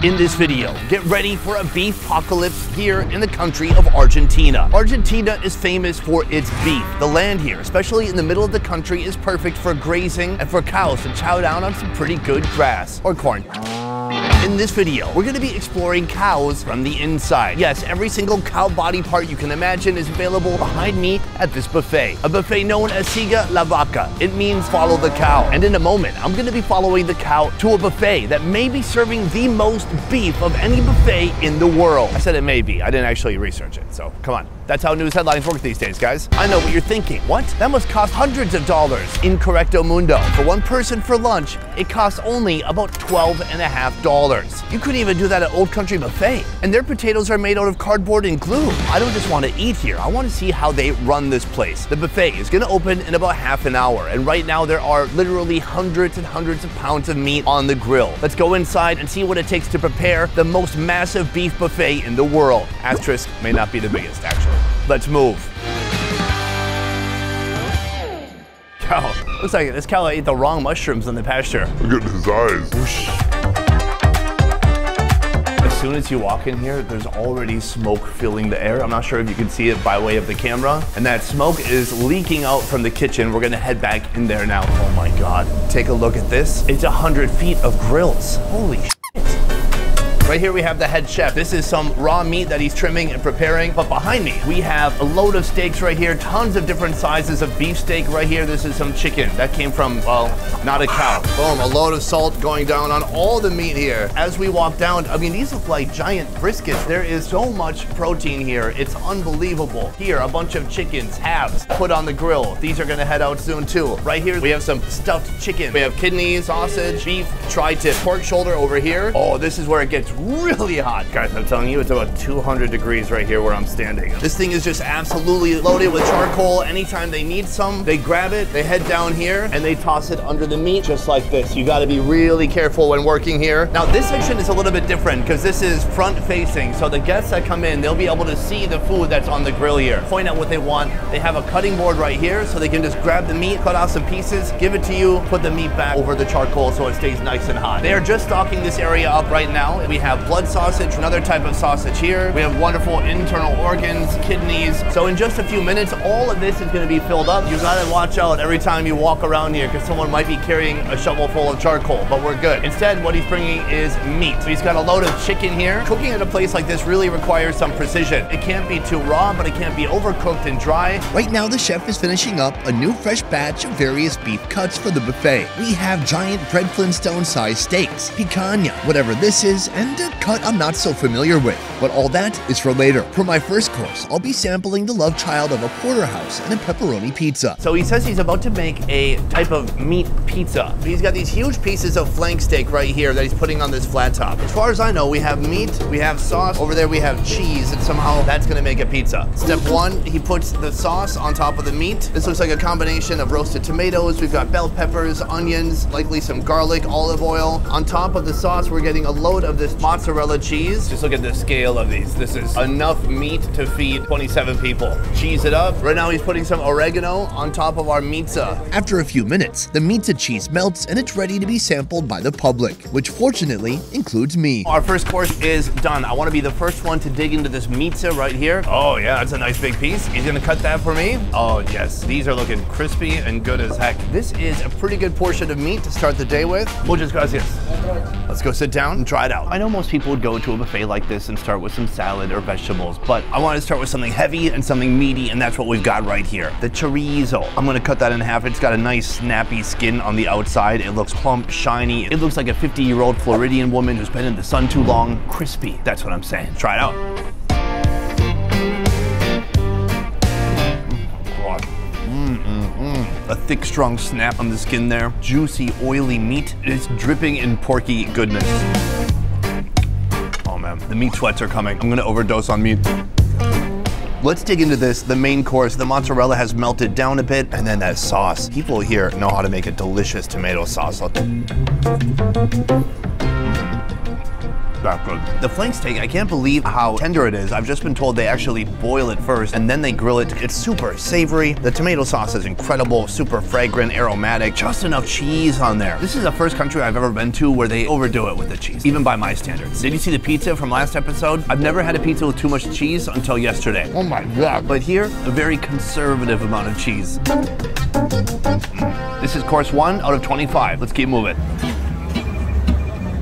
In this video, get ready for a beef apocalypse here in the country of Argentina. Argentina is famous for its beef. The land here, especially in the middle of the country, is perfect for grazing and for cows to chow down on some pretty good grass or corn. In this video, we're going to be exploring cows from the inside. Yes, every single cow body part you can imagine is available behind me at this buffet. A buffet known as Siga la Vaca. It means follow the cow. And in a moment, I'm going to be following the cow to a buffet that may be serving the most beef of any buffet in the world. I said it may be. I didn't actually research it, so come on. That's how news headlines work these days, guys. I know what you're thinking. What? That must cost hundreds of dollars. Incorrecto mundo. For one person for lunch, it costs only about $12.50. You couldn't even do that at Old Country Buffet. And their potatoes are made out of cardboard and glue. I don't just want to eat here. I want to see how they run this place. The buffet is going to open in about half an hour. And right now there are literally hundreds and hundreds of pounds of meat on the grill. Let's go inside and see what it takes to prepare the most massive beef buffet in the world. Asterisk may not be the biggest, actually. Let's move. Cow. Looks like this cow ate the wrong mushrooms in the pasture. Look at his eyes. Whoosh. As soon as you walk in here, there's already smoke filling the air. I'm not sure if you can see it by way of the camera. And that smoke is leaking out from the kitchen. We're gonna head back in there now. Oh my God. Take a look at this. It's 100 feet of grills. Holy shit. Right here we have the head chef. This is some raw meat that he's trimming and preparing. But behind me, we have a load of steaks right here, tons of different sizes of beef steak right here. This is some chicken. That came from, well, not a cow. Boom, a load of salt going down on all the meat here. As we walk down, I mean, these look like giant briskets. There is so much protein here. It's unbelievable. Here, a bunch of chickens, halves, put on the grill. These are gonna head out soon too. Right here, we have some stuffed chicken. We have kidneys, sausage, beef, tri-tip, pork shoulder over here. Oh, this is where it gets really hot. Guys, I'm telling you, it's about 200 degrees right here where I'm standing. This thing is just absolutely loaded with charcoal. Anytime they need some, they grab it, they head down here, and they toss it under the meat just like this. You gotta be really careful when working here. Now, this section is a little bit different because this is front facing. So the guests that come in, they'll be able to see the food that's on the grill here. Point out what they want. They have a cutting board right here so they can just grab the meat, cut off some pieces, give it to you, put the meat back over the charcoal so it stays nice and hot. They are just stocking this area up right now. We have blood sausage, another type of sausage here. We have wonderful internal organs, kidneys. So in just a few minutes, all of this is going to be filled up. You gotta watch out every time you walk around here because someone might be carrying a shovel full of charcoal, but we're good. Instead, what he's bringing is meat. So he's got a load of chicken here. Cooking at a place like this really requires some precision. It can't be too raw, but it can't be overcooked and dry. Right now, the chef is finishing up a new fresh batch of various beef cuts for the buffet. We have giant Fred Flintstone-sized steaks, picanha, whatever this is, and a cut I'm not so familiar with, but all that is for later. For my first course, I'll be sampling the love child of a porterhouse and a pepperoni pizza. So he says he's about to make a type of meat pizza. He's got these huge pieces of flank steak right here that he's putting on this flat top. As far as I know, we have meat, we have sauce, over there we have cheese, and somehow that's gonna make a pizza. Step one, he puts the sauce on top of the meat. This looks like a combination of roasted tomatoes. We've got bell peppers, onions, likely some garlic, olive oil. On top of the sauce, we're getting a load of this mozzarella cheese. Just look at the scale of these. This is enough meat to feed 27 people. Cheese it up. Right now he's putting some oregano on top of our pizza. After a few minutes, the pizza cheese melts and it's ready to be sampled by the public, which fortunately includes me. Our first course is done. I want to be the first one to dig into this pizza right here. Oh yeah, that's a nice big piece. He's gonna cut that for me. Oh yes, these are looking crispy and good as heck. This is a pretty good portion of meat to start the day with. Muchas gracias. Let's go sit down and try it out. I know most people would go to a buffet like this and start with some salad or vegetables, but I want to start with something heavy and something meaty, and that's what we've got right here. The chorizo. I'm gonna cut that in half. It's got a nice snappy skin on the outside. It looks plump, shiny. It looks like a 50-year-old Floridian woman who's been in the sun too long. Crispy. That's what I'm saying. Try it out. A thick, strong snap on the skin there. Juicy, oily meat. It's dripping in porky goodness. Oh man, the meat sweats are coming. I'm gonna overdose on meat. Let's dig into this, the main course. The mozzarella has melted down a bit, and then that sauce. People here know how to make a delicious tomato sauce. that good. The flank steak, I can't believe how tender it is. I've just been told they actually boil it first and then they grill it. It's super savory. The tomato sauce is incredible, super fragrant, aromatic, just enough cheese on there. This is the first country I've ever been to where they overdo it with the cheese, even by my standards. Did you see the pizza from last episode? I've never had a pizza with too much cheese until yesterday. Oh my God. But here, a very conservative amount of cheese. This is course 1 out of 25. Let's keep moving.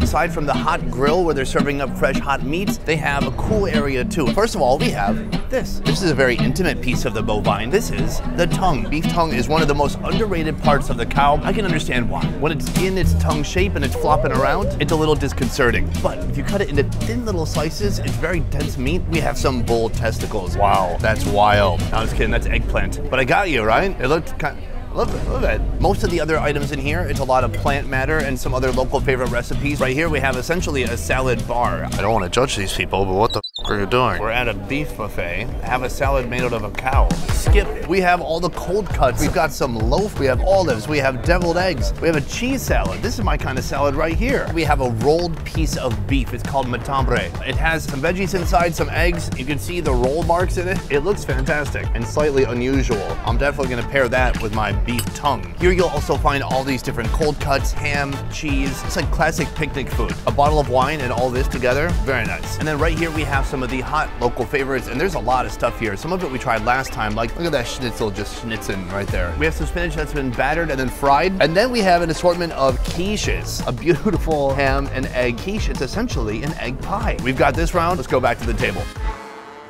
Aside from the hot grill where they're serving up fresh hot meats, they have a cool area too. First of all, we have this. This is a very intimate piece of the bovine. This is the tongue. Beef tongue is one of the most underrated parts of the cow. I can understand why. When it's in its tongue shape and it's flopping around, it's a little disconcerting. But if you cut it into thin little slices, it's very dense meat. We have some bull testicles. Wow, that's wild. No, I was kidding, that's eggplant. But I got you, right? It looked kind of, Love it. Most of the other items in here, it's a lot of plant matter and some other local favorite recipes. Right here, we have essentially a salad bar. I don't want to judge these people, but what the f are you doing? We're at a beef buffet. Have a salad made out of a cow. Skip. We have all the cold cuts. We've got some loaf. We have olives. We have deviled eggs. We have a cheese salad. This is my kind of salad right here. We have a rolled piece of beef. It's called matambre. It has some veggies inside, some eggs. You can see the roll marks in it. It looks fantastic and slightly unusual. I'm definitely going to pair that with my beef tongue. Here you'll also find all these different cold cuts, ham, cheese. It's like classic picnic food. A bottle of wine and all this together, very nice. And then right here we have some of the hot local favorites, and there's a lot of stuff here. Some of it we tried last time, like look at that schnitzel just schnitzing right there. We have some spinach that's been battered and then fried. And then we have an assortment of quiches, a beautiful ham and egg quiche. It's essentially an egg pie. We've got this round, let's go back to the table.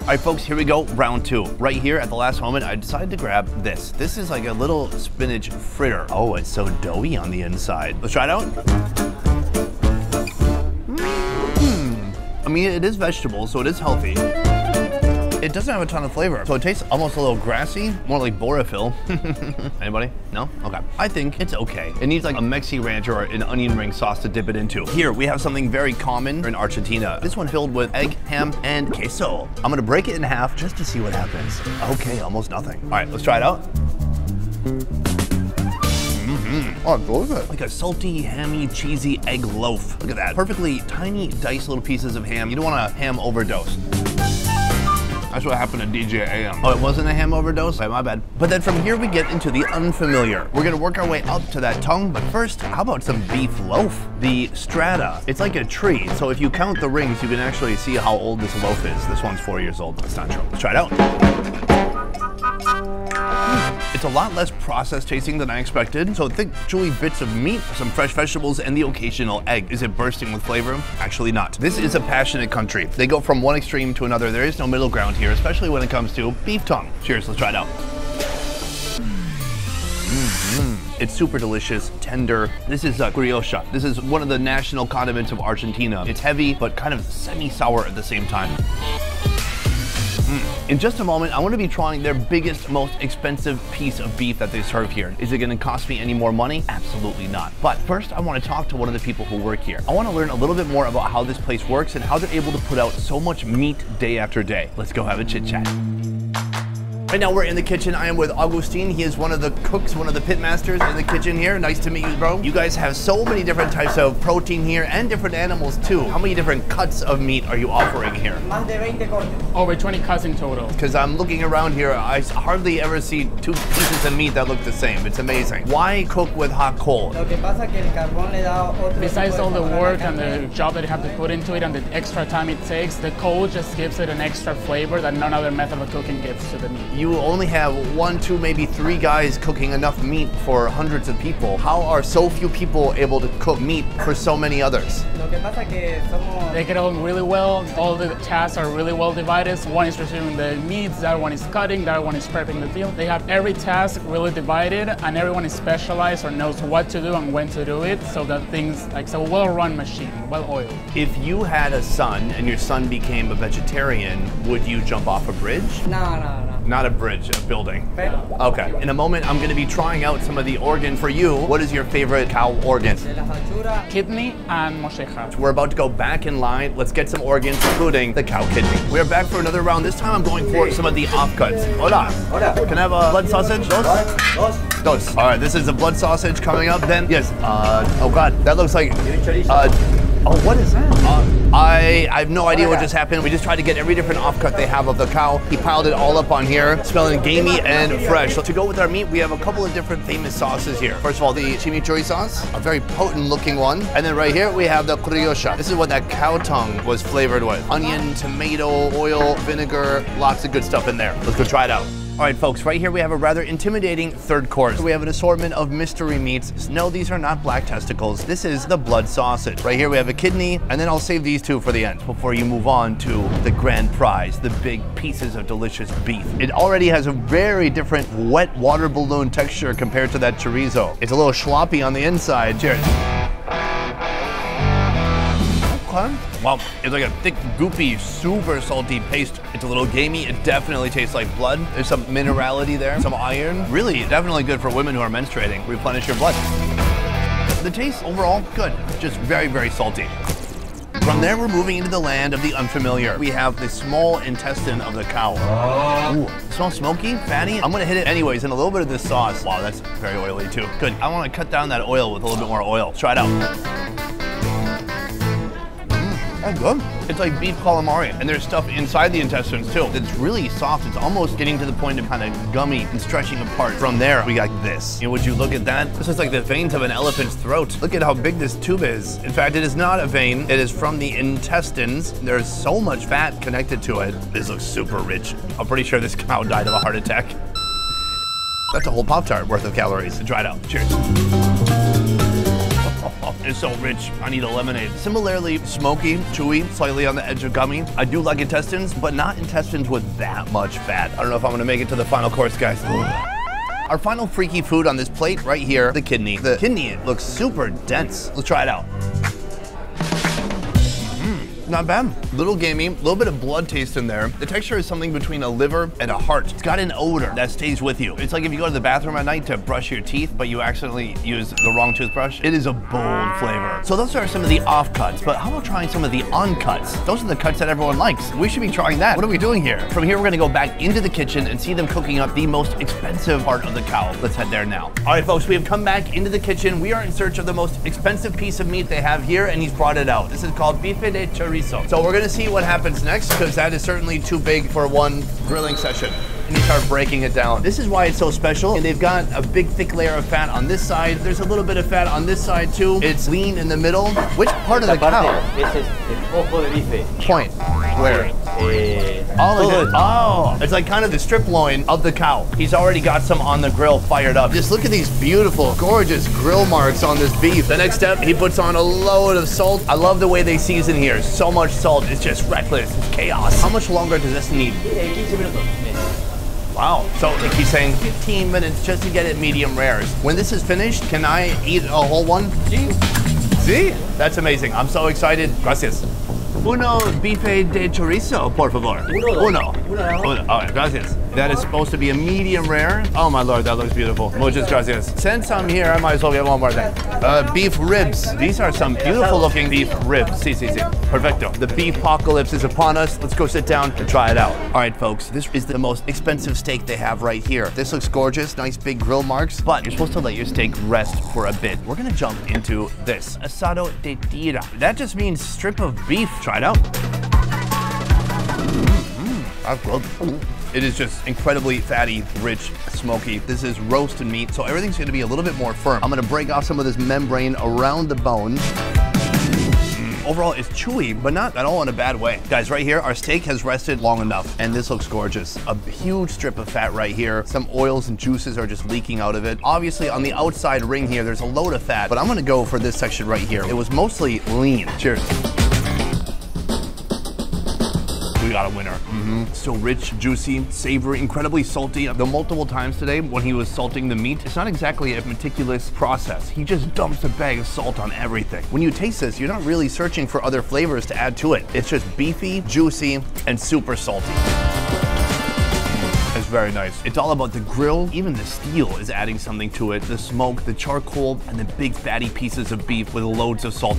All right, folks, here we go, round 2. Right here at the last moment, I decided to grab this. This is like a little spinach fritter. Oh, it's so doughy on the inside. Let's try it out. I mean, it is vegetable, so it is healthy. It doesn't have a ton of flavor, so it tastes almost a little grassy, more like borophyll. Anybody? No? Okay. I think it's okay. It needs like a Mexi ranch or an onion ring sauce to dip it into. Here, we have something very common in Argentina. This one filled with egg, ham, and queso. I'm gonna break it in half just to see what happens. Okay, almost nothing. All right, let's try it out. Oh, I love it. Like a salty, hammy, cheesy egg loaf. Look at that. Perfectly tiny, diced little pieces of ham. You don't want a ham overdose. That's what happened to DJ AM. Oh, it wasn't a ham overdose? Okay, my bad. But then from here we get into the unfamiliar. We're gonna work our way up to that tongue, but first, how about some beef loaf? The strata. It's like a tree, so if you count the rings, you can actually see how old this loaf is. This one's 4 years old. That's not true. Let's try it out. It's a lot less processed tasting than I expected. So thick, chewy bits of meat, some fresh vegetables, and the occasional egg. Is it bursting with flavor? Actually not. This is a passionate country. They go from one extreme to another. There is no middle ground here, especially when it comes to beef tongue. Cheers, let's try it out. It's super delicious, tender. This is brioche. This is one of the national condiments of Argentina. It's heavy, but kind of semi-sour at the same time. In just a moment, I want to be trying their biggest, most expensive piece of beef that they serve here. Is it going to cost me any more money? Absolutely not. But first, I want to talk to one of the people who work here. I want to learn a little bit more about how this place works and how they're able to put out so much meat day after day. Let's go have a chit chat. Right now we're in the kitchen. I am with Augustine. He is one of the cooks, one of the pit masters in the kitchen here. Nice to meet you, bro. You guys have so many different types of protein here and different animals too. How many different cuts of meat are you offering here? Over 20 cuts in total. Because I'm looking around here, I hardly ever see 2 pieces of meat that look the same. It's amazing. Why cook with hot coal? Besides all the work and the job that you have to put into it and the extra time it takes, the coal just gives it an extra flavor that none other method of cooking gives to the meat. You only have 1, 2, maybe 3 guys cooking enough meat for hundreds of people. How are so few people able to cook meat for so many others? They get along really well. All the tasks are really well divided. One is receiving the meats, the other one is cutting, the other one is prepping the deal. They have every task really divided, and everyone is specialized or knows what to do and when to do it, so that things, like it's a well-run machine, well-oiled. If you had a son and your son became a vegetarian, would you jump off a bridge? No. Not a bridge, a building. Okay. In a moment, I'm going to be trying out some of the organ for you. What is your favorite cow organ? Kidney and mocheja. We're about to go back in line. Let's get some organs, including the cow kidney. We're back for another round. This time, I'm going for some of the offcuts. Hola. Can I have a blood sausage? Dos. All right, this is the blood sausage coming up then. Yes. Oh God, that looks like. Oh, what is that? I I have no idea what just happened. We just tried to get every different offcut they have of the cow. He piled it all up on here, smelling gamey and fresh. So to go with our meat, we have a couple of different famous sauces here. First of all, the chimichurri sauce, a very potent looking one. And then right here, we have the criollo. This is what that cow tongue was flavored with. Onion, tomato, oil, vinegar, lots of good stuff in there. Let's go try it out. All right, folks, right here we have a rather intimidating third course. We have an assortment of mystery meats. No, these are not black testicles. This is the blood sausage. Right here we have a kidney, and then I'll save these two for the end before you move on to the grand prize, the big pieces of delicious beef. It already has a very different wet water balloon texture compared to that chorizo. It's a little sloppy on the inside. Cheers. Wow, it's like a thick, goopy, super salty paste. It's a little gamey. It definitely tastes like blood. There's some minerality there, some iron. Really, definitely good for women who are menstruating. Replenish your blood. The taste overall, good. Just very, very salty. From there, we're moving into the land of the unfamiliar. We have the small intestine of the cow. Ooh, smells smoky, fatty. I'm gonna hit it anyways in a little bit of this sauce. Wow, that's very oily too. Good. I wanna cut down that oil with a little bit more oil. Try it out. Oh, good. It's like beef calamari, and there's stuff inside the intestines too. It's really soft. It's almost getting to the point of kind of gummy and stretching apart. From there, we got this. You know, would you look at that? This is like the veins of an elephant's throat. Look at how big this tube is. In fact, it is not a vein. It is from the intestines. There's so much fat connected to it. This looks super rich. I'm pretty sure this cow died of a heart attack. That's a whole Pop-Tart worth of calories. Try it out. Cheers. It's so rich. I need a lemonade. Similarly, smoky, chewy, slightly on the edge of gummy. I do like intestines, but not intestines with that much fat. I don't know if I'm gonna make it to the final course, guys. Our final freaky food on this plate right here, the kidney. The kidney looks super dense. Let's try it out. Not bad. Little gamey, a little bit of blood taste in there. The texture is something between a liver and a heart. It's got an odor that stays with you. It's like if you go to the bathroom at night to brush your teeth, but you accidentally use the wrong toothbrush. It is a bold flavor. So those are some of the offcuts, but how about trying some of the uncuts? Those are the cuts that everyone likes. We should be trying that. What are we doing here? From here, we're gonna go back into the kitchen and see them cooking up the most expensive part of the cow. Let's head there now. All right, folks, we have come back into the kitchen. We are in search of the most expensive piece of meat they have here, and he's brought it out. This is called bife de chorizo. So we're gonna see what happens next, because that is certainly too big for one grilling session. And you start breaking it down. This is why it's so special. And they've got a big thick layer of fat on this side. There's a little bit of fat on this side too. It's lean in the middle. Which part of the cow? Point. Where? Oh, it's like kind of the strip loin of the cow. He's already got some on the grill fired up. Just look at these beautiful, gorgeous grill marks on this beef. The next step, he puts on a load of salt. I love the way they season here. So much salt, it's just reckless, it's chaos. How much longer does this need? Wow, so like he's saying 15 minutes just to get it medium rare. When this is finished, can I eat a whole one? See? That's amazing. I'm so excited. Gracias. Uno bife de chorizo, por favor. Uno. All right, gracias. That is supposed to be a medium rare. Oh my lord, that looks beautiful. Muchas gracias. Since I'm here, I might as well get one more thing. Beef ribs. These are some beautiful looking beef ribs. Si. Perfecto. The beef apocalypse is upon us. Let's go sit down and try it out. All right, folks, this is the most expensive steak they have right here. This looks gorgeous, nice big grill marks, but you're supposed to let your steak rest for a bit. We're gonna jump into this. Asado de tira. That just means strip of beef. Try it out. That's good. It is just incredibly fatty, rich, smoky. This is roasted meat, so everything's gonna be a little bit more firm. I'm gonna break off some of this membrane around the bone. Overall, it's chewy, but not at all in a bad way. Guys, right here, our steak has rested long enough, and this looks gorgeous. A huge strip of fat right here. Some oils and juices are just leaking out of it. Obviously, on the outside ring here, there's a load of fat, but I'm gonna go for this section right here. It was mostly lean. Cheers. We got a winner. So rich, juicy, savory, incredibly salty. The multiple times today when he was salting the meat, it's not exactly a meticulous process. He just dumps a bag of salt on everything. When you taste this, you're not really searching for other flavors to add to it. It's just beefy, juicy, and super salty. It's very nice. It's all about the grill. Even the steel is adding something to it. The smoke, the charcoal, and the big fatty pieces of beef with loads of salt.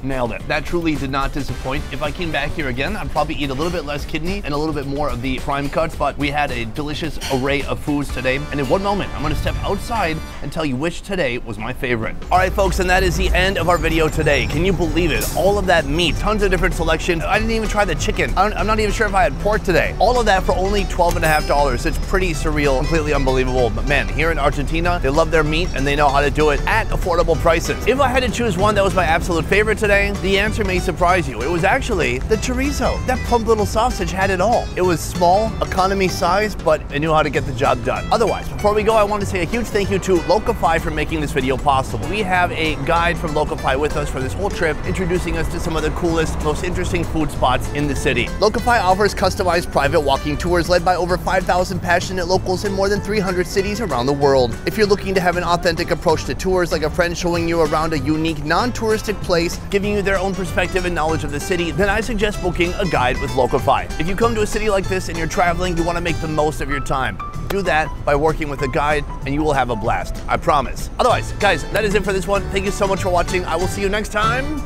Nailed it. That truly did not disappoint. If I came back here again, I'd probably eat a little bit less kidney and a little bit more of the prime cuts, but we had a delicious array of foods today. And in one moment, I'm gonna step outside and tell you which today was my favorite. All right, folks, and that is the end of our video today. Can you believe it? All of that meat, tons of different selections. I didn't even try the chicken. I'm not even sure if I had pork today. All of that for only $12.50. It's pretty surreal, completely unbelievable. But man, here in Argentina, they love their meat and they know how to do it at affordable prices. If I had to choose one that was my absolute favorite today, the answer may surprise you. It was actually the chorizo. That plump little sausage had it all. It was small, economy size, but it knew how to get the job done. Otherwise, before we go, I want to say a huge thank you to Locafy for making this video possible. We have a guide from Locafy with us for this whole trip, introducing us to some of the coolest, most interesting food spots in the city. Locafy offers customized private walking tours led by over 5,000 passionate locals in more than 300 cities around the world. If you're looking to have an authentic approach to tours, like a friend showing you around a unique, non-touristic place, giving you their own perspective and knowledge of the city, then I suggest booking a guide with Locafy. If you come to a city like this and you're traveling, you want to make the most of your time. Do that by working with a guide and you will have a blast, I promise. Otherwise, guys, that is it for this one. Thank you so much for watching. I will see you next time.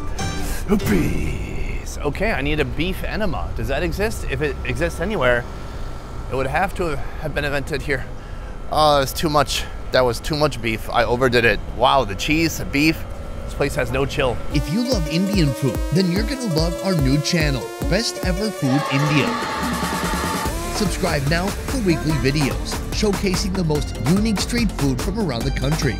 Peace. Okay, I need a beef enema. Does that exist? If it exists anywhere, it would have to have been invented here. Oh, that's too much. That was too much beef. I overdid it. Wow, the cheese, the beef. This place has no chill. If you love Indian food, then you're gonna love our new channel, Best Ever Food India. Subscribe now for weekly videos showcasing the most unique street food from around the country.